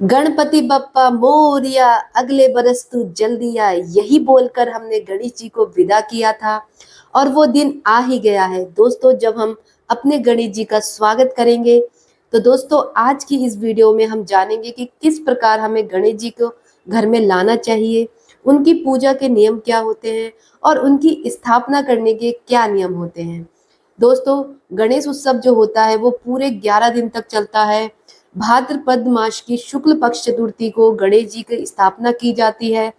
गणपति बप्पा मोरिया, अगले बरस तू जल्दी आ, यही बोलकर हमने गणेश जी को विदा किया था। और वो दिन आ ही गया है दोस्तों, जब हम अपने गणेश जी का स्वागत करेंगे। तो दोस्तों, आज की इस वीडियो में हम जानेंगे कि किस प्रकार हमें गणेश जी को घर में लाना चाहिए, उनकी पूजा के नियम क्या होते हैं और उनकी स्थापना करने के क्या नियम होते हैं। दोस्तों, गणेश उत्सव जो होता है वो पूरे 11 दिन तक चलता है। भाद्रपद मास की शुक्ल पक्ष चतुर्थी को गणेश जी की स्थापना की जाती है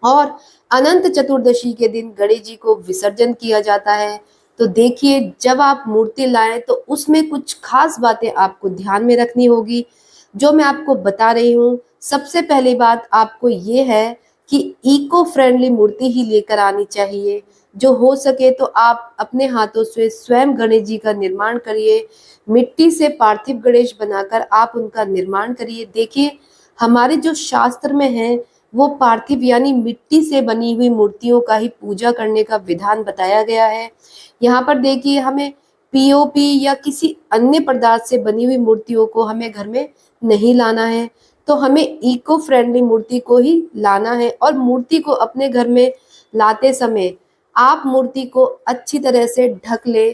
और अनंत चतुर्दशी के दिन गणेश जी को विसर्जन किया जाता है। तो देखिए, जब आप मूर्ति लाएं तो उसमें कुछ खास बातें आपको ध्यान में रखनी होगी, जो मैं आपको बता रही हूँ। सबसे पहली बात आपको ये है कि इको फ्रेंडली मूर्ति ही लेकर आनी चाहिए। जो हो सके तो आप अपने हाथों से स्वयं गणेश जी का निर्माण करिए। मिट्टी से पार्थिव गणेश बनाकर आप उनका निर्माण करिए। देखिए, हमारे जो शास्त्र में है वो पार्थिव यानी मिट्टी से बनी हुई मूर्तियों का ही पूजा करने का विधान बताया गया है। यहाँ पर देखिए, हमें पीओपी या किसी अन्य पदार्थ से बनी हुई मूर्तियों को हमें घर में नहीं लाना है। तो हमें इको फ्रेंडली मूर्ति को ही लाना है। और मूर्ति को अपने घर में लाते समय आप मूर्ति को अच्छी तरह से ढक ले,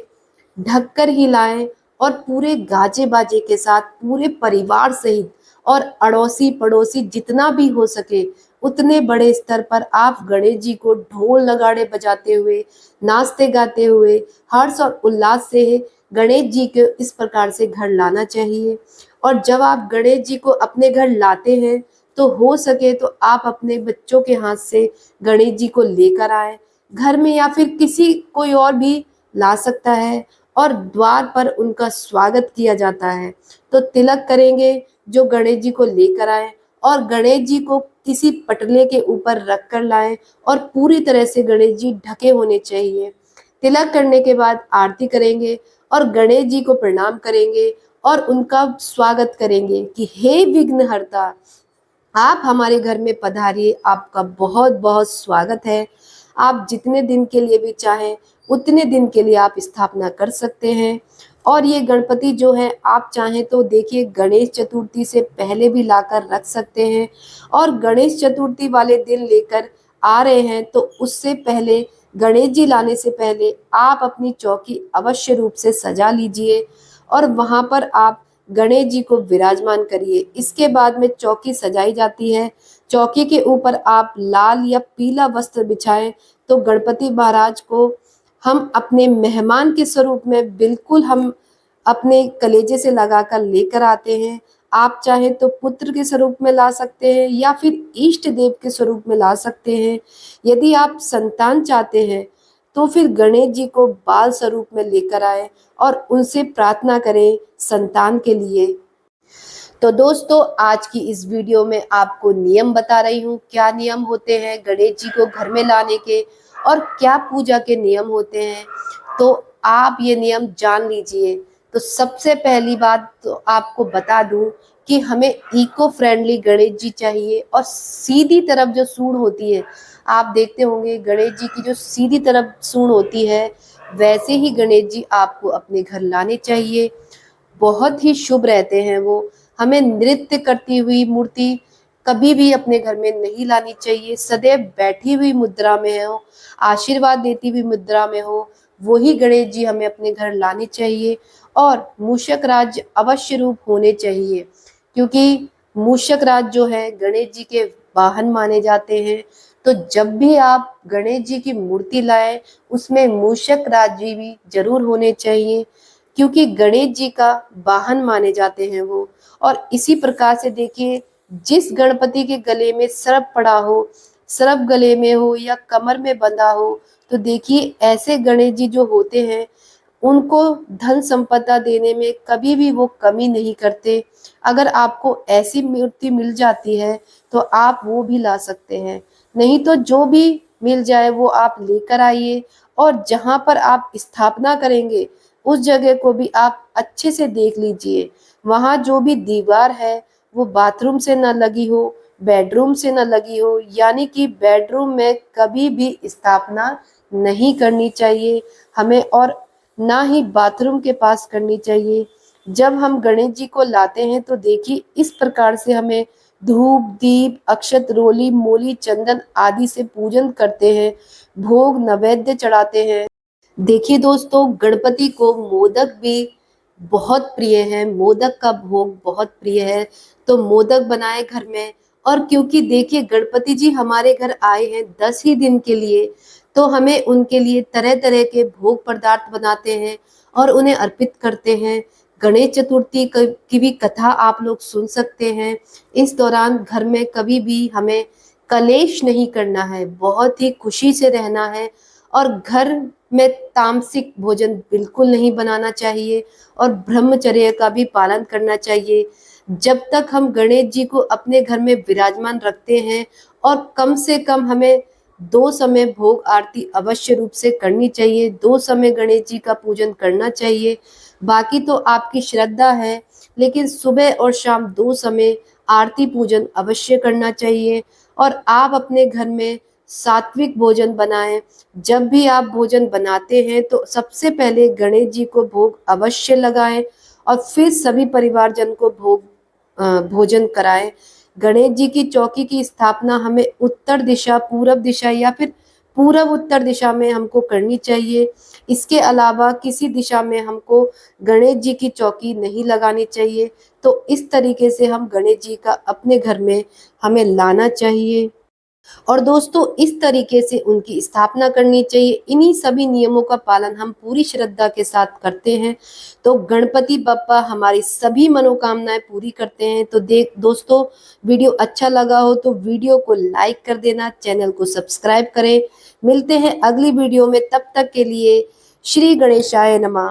ढककर ही लाएं। और पूरे गाजे बाजे के साथ पूरे परिवार सहित और अड़ोसी पड़ोसी जितना भी हो सके उतने बड़े स्तर पर आप गणेश जी को ढोल नगाड़े बजाते हुए, नाचते गाते हुए, हर्ष और उल्लास से गणेश जी को इस प्रकार से घर लाना चाहिए। और जब आप गणेश जी को अपने घर लाते हैं तो हो सके तो आप अपने बच्चों के हाथ से गणेश जी को लेकर आए घर में, या फिर किसी कोई और भी ला सकता है। और द्वार पर उनका स्वागत किया जाता है। तो तिलक करेंगे जो गणेश जी को लेकर आए, और गणेश जी को किसी पटले के ऊपर रख कर लाएं और पूरी तरह से गणेश जी ढके होने चाहिए। तिलक करने के बाद आरती करेंगे और गणेश जी को प्रणाम करेंगे और उनका स्वागत करेंगे कि हे विघ्नहर्ता, आप हमारे घर में पधारिए, आपका बहुत बहुत स्वागत है। आप जितने दिन के लिए भी चाहें उतने दिन के लिए आप स्थापना कर सकते हैं। और ये गणपति जो है आप चाहें तो देखिए गणेश चतुर्थी से पहले भी लाकर रख सकते हैं, और गणेश चतुर्थी वाले दिन लेकर आ रहे हैं तो उससे पहले, गणेश जी लाने से पहले आप अपनी चौकी अवश्य रूप से सजा लीजिए और वहां पर आप गणेश जी को विराजमान करिए। इसके बाद में चौकी सजाई जाती है। चौकी के ऊपर आप लाल या पीला वस्त्र बिछाएं तो गणपति महाराज को हम अपने मेहमान के स्वरूप में बिल्कुल हम अपने कलेजे से लगाकर लेकर आते हैं। आप चाहे तो पुत्र के स्वरूप में ला सकते हैं या फिर इष्ट देव के स्वरूप में ला सकते हैं। यदि आप संतान चाहते हैं तो फिर गणेश जी को बाल स्वरूप में लेकर आए और उनसे प्रार्थना करें संतान के लिए। तो दोस्तों, आज की इस वीडियो में आपको नियम बता रही हूँ, क्या नियम होते हैं गणेश जी को घर में लाने के और क्या पूजा के नियम होते हैं। तो आप ये नियम जान लीजिए। तो सबसे पहली बात तो आपको बता दूं कि हमें इको फ्रेंडली गणेश जी चाहिए। और सीधी तरफ जो सूंड होती है, आप देखते होंगे गणेश जी की जो सीधी तरफ सूंड होती है, वैसे ही गणेश जी आपको अपने घर लाने चाहिए। बहुत ही शुभ रहते हैं वो। हमें नृत्य करती हुई मूर्ति कभी भी अपने घर में नहीं लानी चाहिए। सदैव बैठी हुई मुद्रा में हो, आशीर्वाद देती हुई मुद्रा में हो, वही गणेश जी हमें अपने घर लाने चाहिए। और मूषक राज अवश्य रूप होने चाहिए, क्योंकि मूषक राज जो है गणेश जी के वाहन माने जाते हैं। तो जब भी आप गणेश जी की मूर्ति लाएं उसमें मूषक राज जी भी जरूर होने चाहिए, क्योंकि गणेश जी का वाहन माने जाते हैं वो। और इसी प्रकार से देखिए, जिस गणपति के गले में सर्प पड़ा हो, सर्प गले में हो या कमर में बंधा हो, तो देखिए ऐसे गणेश जी जो होते हैं उनको धन संपदा देने में कभी भी वो कमी नहीं करते। अगर आपको ऐसी मूर्ति मिल जाती है तो आप वो भी ला सकते हैं, नहीं तो जो भी मिल जाए वो आप लेकर आइए। और जहाँ पर आप स्थापना करेंगे उस जगह को भी आप अच्छे से देख लीजिए। वहाँ जो भी दीवार है वो बाथरूम से न लगी हो, बेडरूम से न लगी हो, यानी कि बेडरूम में कभी भी स्थापना नहीं करनी चाहिए हमें, और ना ही बाथरूम के पास करनी चाहिए। जब हम गणेश जी को लाते हैं तो देखिए इस प्रकार से हमें धूप, दीप, अक्षत, रोली, मूली, चंदन आदि से पूजन करते हैं, भोग नैवेद्य चढ़ाते हैं। देखिए दोस्तों, गणपति को मोदक भी बहुत प्रिय है, मोदक का भोग बहुत प्रिय है, तो मोदक बनाए घर में। और क्योंकि देखिए गणपति जी हमारे घर आए हैं 10 ही दिन के लिए, तो हमें उनके लिए तरह तरह के भोग पदार्थ बनाते हैं और उन्हें अर्पित करते हैं। गणेश चतुर्थी की भी कथा आप लोग सुन सकते हैं। इस दौरान घर में कभी भी हमें कलेश नहीं करना है, बहुत ही खुशी से रहना है और घर में तामसिक भोजन बिल्कुल नहीं बनाना चाहिए और ब्रह्मचर्य का भी पालन करना चाहिए। जब तक हम गणेश जी को अपने घर में विराजमान रखते हैं, और कम से कम हमें 2 समय भोग आरती अवश्य रूप से करनी चाहिए, 2 समय गणेश जी का पूजन करना चाहिए। बाकी तो आपकी श्रद्धा है, लेकिन सुबह और शाम 2 समय आरती पूजन अवश्य करना चाहिए। और आप अपने घर में सात्विक भोजन बनाएं। जब भी आप भोजन बनाते हैं तो सबसे पहले गणेश जी को भोग अवश्य लगाएं और फिर सभी परिवारजन को भोजन कराएं। गणेश जी की चौकी की स्थापना हमें उत्तर दिशा, पूरब दिशा या फिर पूरब उत्तर दिशा में हमको करनी चाहिए। इसके अलावा किसी दिशा में हमको गणेश जी की चौकी नहीं लगानी चाहिए। तो इस तरीके से हम गणेश जी का अपने घर में हमें लाना चाहिए और दोस्तों इस तरीके से उनकी स्थापना करनी चाहिए। इन्हीं सभी नियमों का पालन हम पूरी श्रद्धा के साथ करते हैं तो गणपति बप्पा हमारी सभी मनोकामनाएं पूरी करते हैं। तो दोस्तों, वीडियो अच्छा लगा हो तो वीडियो को लाइक कर देना, चैनल को सब्सक्राइब करें। मिलते हैं अगली वीडियो में, तब तक के लिए श्री गणेशाय नमः।